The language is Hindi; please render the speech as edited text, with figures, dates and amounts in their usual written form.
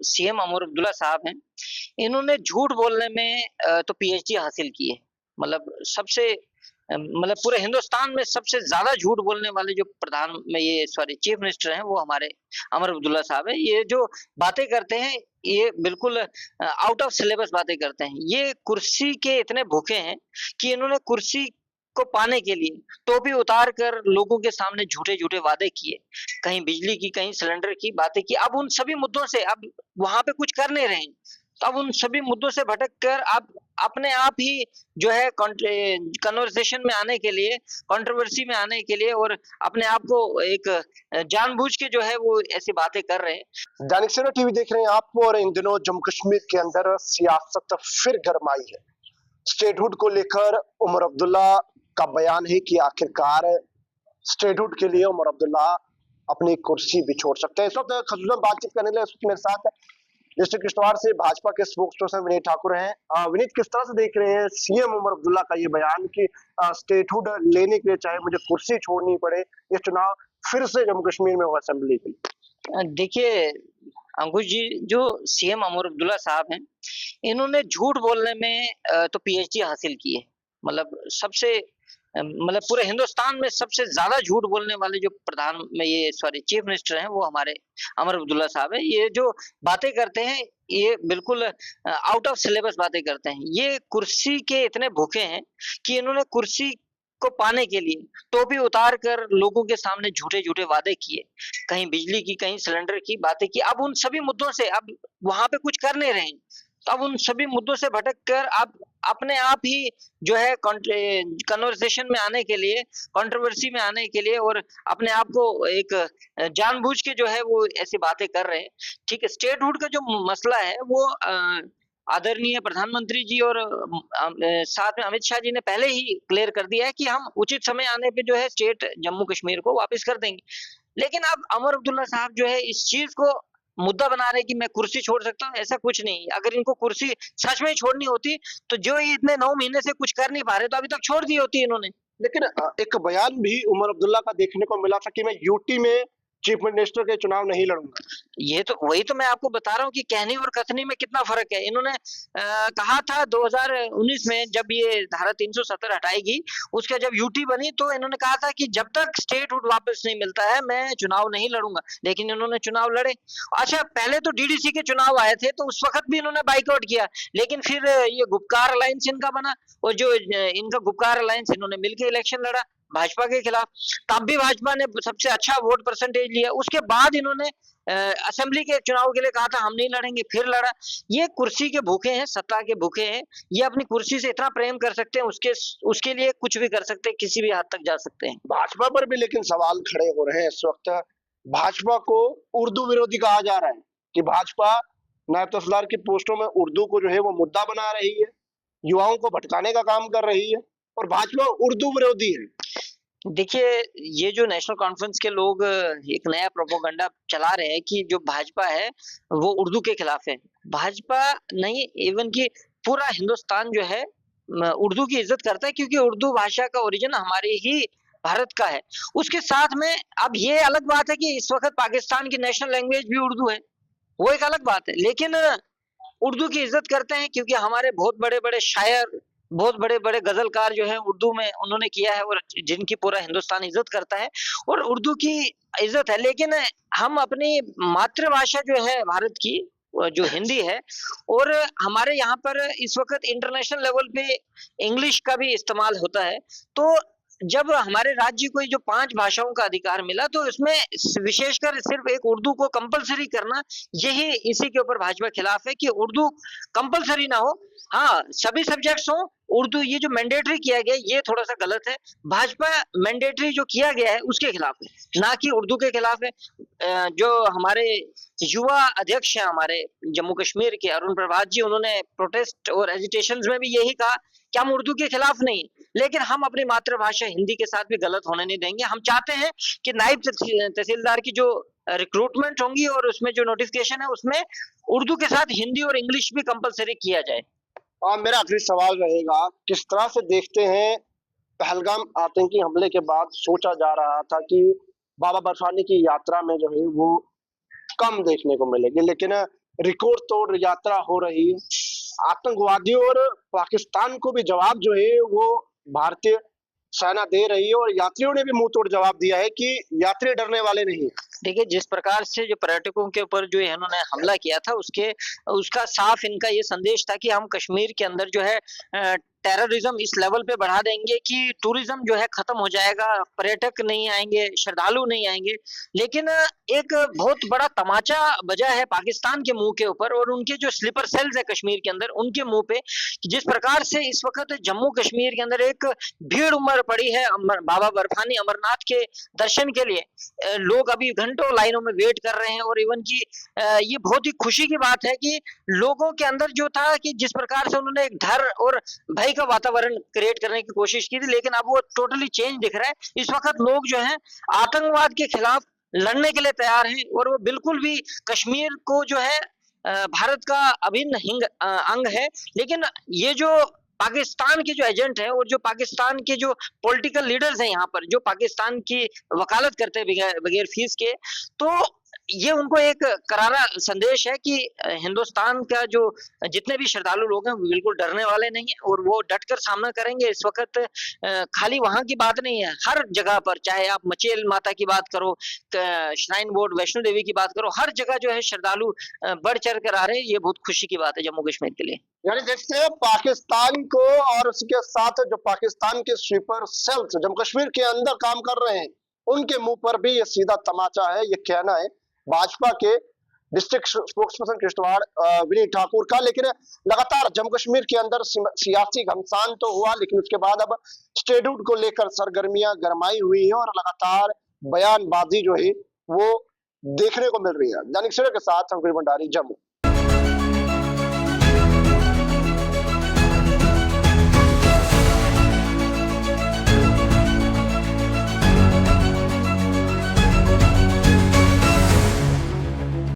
सीएम अमर अब्दुल्ला साहब हैं, इन्होंने झूठ बोलने में तो पीएचडी हासिल की है। मतलब सबसे मतलब पूरे हिंदुस्तान में सबसे ज़्यादा झूठ बोलने वाले जो प्रधान में ये सॉरी चीफ मिनिस्टर हैं, वो हमारे अमर अब्दुल्ला साहब हैं। ये जो बातें करते हैं, ये बिल्कुल आउट ऑफ सिलेबस बातें करते हैं। ये कुर्सी के इतने भूखे हैं कि इन्होंने कुर्सी को पाने के लिए टोपी उतार कर लोगों के सामने झूठे-झूठे वादे किए। कहीं बिजली की, कहीं सिलेंडर की बातें की। अब उन सभी मुद्दों से अब वहाँ पे कुछ कर नहीं रहे हैं। तो अब उन सभी मुद्दों से भटक कर अब अपने आप ही जो है कन्वर्सेशन में आने के लिए, कंट्रोवर्सी में आने के लिए और अपने आप को एक जानबूझ के जो है वो ऐसी बातें कर रहे हैं। दैनिक सवेरा टीवी देख रहे हैं आप और इन दिनों जम्मू कश्मीर के अंदर सियासत फिर गरमाई है। स्टेटहुड को लेकर उमर अब्दुल्ला का बयान है कि आखिरकार स्टेटहुड के लिए उमर अब्दुल्ला अपनी कुर्सी भी छोड़ सकते हैं। इस वक्त खसूसन बातचीत करने के लिए मेरे साथ डिस्ट्रिक्ट किश्तवाड़ से भाजपा के स्पोक्स पर्सन विनीत ठाकुर हैं। विनीत, किस तरह से देख रहे हैं सीएम उमर अब्दुल्ला का ये बयान कि स्टेटहुड लेने के लिए चाहे मुझे कुर्सी छोड़नी पड़े, ये चुनाव फिर से जम्मू कश्मीर में हो असेंबली के लिए? देखिए अंकुश जी, जो सीएम अमर अब्दुल्ला साहब हैं, इन्होंने झूठ बोलने में तो पीएचडी हासिल की है। मतलब सबसे मतलब पूरे हिंदुस्तान में सबसे ज़्यादा झूठ बोलने वाले जो प्रधान में ये सॉरी चीफ मिनिस्टर हैं, वो हमारे अमर अब्दुल्ला साहब हैं। ये जो बातें करते हैं, ये बिल्कुल आउट ऑफ सिलेबस बातें करते हैं। ये कुर्सी के इतने भूखे हैं कि इन्होंने कुर्सी को पाने के लिए टोपी उतार कर लोगों के सामने झूठे-झूठे वादे किए। कहीं बिजली की, कहीं सिलेंडर की बातें की। अब उन सभी मुद्दों से अब वहाँ पे कुछ कर नहीं रहे हैं। तो अब उन सभी मुद्दों से भटक कर अब अपने आप ही जो है कन्वर्सेशन में आने के लिए, कंट्रोवर्सी में आने के लिए और अपने आप को एक जानबूझ के जो है वो ऐसी बातें कर रहे हैं। ठीक है, स्टेटहुड का जो मसला है वो आदरणीय प्रधानमंत्री जी और साथ में अमित शाह जी ने पहले ही क्लियर कर दिया है कि हम उचित समय आने पे जो है स्टेट जम्मू कश्मीर को वापस कर देंगे। लेकिन अब अमर अब्दुल्ला साहब जो है इस चीज़ को मुद्दा बना रहे हैं कि मैं कुर्सी छोड़ सकता हूँ, ऐसा कुछ नहीं। अगर इनको कुर्सी सच में ही छोड़नी होती, तो जो ये इतने 9 महीने से कुछ कर नहीं पा रहे, तो अभी तक छोड़ दी होती इन्होंने। लेकिन एक बयान भी उमर अब्दुल्ला का देखने को मिला था कि मैं यूटी में चीफ मिनिस्टर के चुनाव नहीं लड़ूंगा। ये तो वही तो मैं आपको बता रहा हूँ कि कहनी और कथनी में कितना फर्क है। इन्होंने कहा था 2019 में जब ये धारा 370 हटाएगी, उसका जब यूटी बनी तो इन्होंने कहा था कि जब तक स्टेटहुड वापस नहीं मिलता है, मैं चुनाव नहीं लड़ूंगा। लेकिन इन्होंने चुनाव लड़े। अच्छा, पहले तो डीडीसी के चुनाव आए थे, तो उस वक्त भी इन्होंने बाइकआउट किया। लेकिन फिर ये गुपकार अलायंस इनका बना और जो इनका गुपकार अलायंस इन्होंने मिलकर इलेक्शन लड़ा भाजपा के खिलाफ। तब भी भाजपा ने सबसे अच्छा वोट परसेंटेज लिया। उसके बाद इन्होंने असेंबली के चुनाव के लिए कहा था हम नहीं लड़ेंगे, फिर लड़ा। ये कुर्सी के भूखे हैं, सत्ता के भूखे हैं। ये अपनी कुर्सी से इतना प्रेम कर सकते हैं, उसके लिए कुछ भी कर सकते हैं, किसी भी हद तक जा सकते हैं। भाजपा पर भी लेकिन सवाल खड़े हो रहे हैं इस वक्त। भाजपा को उर्दू विरोधी कहा जा रहा है कि भाजपा नायब तहसीलदार की पोस्टों में उर्दू को जो है वो मुद्दा बना रही है, युवाओं को भटकाने का काम कर रही है और भाजपा उर्दू विरोधी है। देखिए, ये जो नेशनल कॉन्फ्रेंस के लोग एक नया प्रोपेगेंडा चला रहे हैं कि जो भाजपा है, वो उर्दू के खिलाफ है। भाजपा नहीं, इवन कि पूरा हिंदुस्तान जो है उर्दू की इज़्ज़त करता है, क्योंकि उर्दू भाषा का ओरिजिन हमारे ही भारत का है। उसके साथ में अब ये अलग बात है कि इस वक़्त पाकिस्तान की नेशनल लैंग्वेज भी उर्दू है, वो एक अलग बात है। लेकिन उर्दू की इज़्ज़त करते हैं क्योंकि हमारे बहुत बड़े-बड़े शायर, बहुत बड़े-बड़े गज़लकार जो हैं उर्दू में उन्होंने किया है और जिनकी पूरा हिंदुस्तान इज़्ज़त करता है और उर्दू की इज़्ज़त है। लेकिन हम अपनी मातृभाषा जो है भारत की जो हिंदी है और हमारे यहाँ पर इस वक़्त इंटरनेशनल लेवल पे इंग्लिश का भी इस्तेमाल होता है। तो जब हमारे राज्य को ये जो 5 भाषाओं का अधिकार मिला, तो इसमें विशेषकर सिर्फ़ एक उर्दू को कंपल्सरी करना, यही इसी के ऊपर भाजपा खिलाफ है कि उर्दू कंपल्सरी ना हो। हाँ, सभी सब्जेक्ट्स हों, उर्दू ये जो मैंडेटरी किया गया है, ये थोड़ा-सा गलत है। भाजपा मैंडेटरी जो किया गया है, उसके खिलाफ है, ना कि उर्दू के खिलाफ है। जो हमारे युवा अध्यक्ष हैं हमारे जम्मू कश्मीर के अरुण प्रभात जी, उन्होंने प्रोटेस्ट और एजिटेशंस में भी यही कहा कि हम उर्दू के खिलाफ नहीं, लेकिन हम अपनी मातृभाषा हिंदी के साथ भी गलत होने नहीं देंगे। हम चाहते हैं कि नायब तहसीलदार की जो रिक्रूटमेंट होंगी और उसमें जो नोटिफिकेशन है, उसमें उर्दू के साथ हिंदी और इंग्लिश भी कंपल्सरी किया जाए। मेरा आखिरी सवाल रहेगा, किस तरह से देखते हैं पहलगाम आतंकी हमले के बाद सोचा जा रहा था कि बाबा बर्फानी की यात्रा में जो है वो कम देखने को मिलेगी, लेकिन रिकॉर्ड तोड़ यात्रा हो रही है। आतंकवादियों और पाकिस्तान को भी जवाब जो है वो भारतीय सेना दे रही है और यात्रियों ने भी मुंह तोड़ जवाब दिया है कि यात्री डरने वाले नहीं है। देखिए, जिस प्रकार से जो पर्यटकों के ऊपर जो इन्होंने हमला किया था उसका साफ इनका ये संदेश था कि हम कश्मीर के अंदर जो है टेररिज्म इस लेवल पे बढ़ा देंगे कि टूरिज्म जो है खत्म हो जाएगा, पर्यटक नहीं आएँगे, श्रद्धालु नहीं आएँगे। लेकिन एक बहुत बड़ा तमाचा बजा है पाकिस्तान के मुँह के ऊपर और उनके जो स्लीपर सेल्स है कश्मीर के अंदर, उनके मुँह पे कि जिस प्रकार से इस वक़्त जम्मू कश्मीर के अंदर एक भीड़ उमड़ पड़ी है बाबा बर्फानी अमरनाथ के दर्शन के लिए। लोग अभी घंटों लाइनों में वेट कर रहे हैं और इवन कि ये बहुत ही खुशी की बात है कि लोगों के अंदर जो था कि जिस प्रकार से उन्होंने एक डर और भय का वातावरण क्रिएट करने की कोशिश की थी, लेकिन अब वो टोटली चेंज दिख रहा है। इस वक़्त लोग जो हैं आतंकवाद के खिलाफ लड़ने के लिए तैयार हैं और वो बिल्कुल भी कश्मीर को जो है भारत का अभिन्न अंग है। लेकिन ये जो पाकिस्तान के जो एजेंट हैं और जो पाकिस्तान के जो पॉलिटिकल लीडर्स हैं यहाँ पर, जो पाकिस्तान की वकालत करते हैं बगैर बगैर फीस के, तो ये उनको एक करारा संदेश है कि हिंदुस्तान का जो जितने भी श्रद्धालु लोग हैं, वो बिल्कुल डरने वाले नहीं हैं और वो डटकर सामना करेंगे। इस वक़्त खाली वहाँ की बात नहीं है, हर जगह पर चाहे आप मचेल माता की बात करो, श्राइन बोर्ड वैष्णो देवी की बात करो, हर जगह जो है श्रद्धालु बढ़-चढ़ कर आ रहे हैं। ये बहुत खुशी की बात है जम्मू कश्मीर के लिए। यानी देखिए पाकिस्तान को और उसके साथ जो पाकिस्तान के स्वीपर सेल्स जम्मू कश्मीर के अंदर काम कर रहे हैं, उनके मुंह पर भी ये सीधा तमाचा है। ये कहना है भाजपा के डिस्ट्रिक्ट स्पोक्सपर्सन किश्तवाड़ विनीत ठाकुर का। लेकिन लगातार जम्मू कश्मीर के अंदर सियासी घमासान तो हुआ, लेकिन उसके बाद अब स्टेटहुड को लेकर सरगर्मियां गरमाई हुई है और लगातार बयानबाजी जो है वो देखने को मिल रही है। दैनिक सवेरा के साथ अंकुर भंडारी, जम्मू।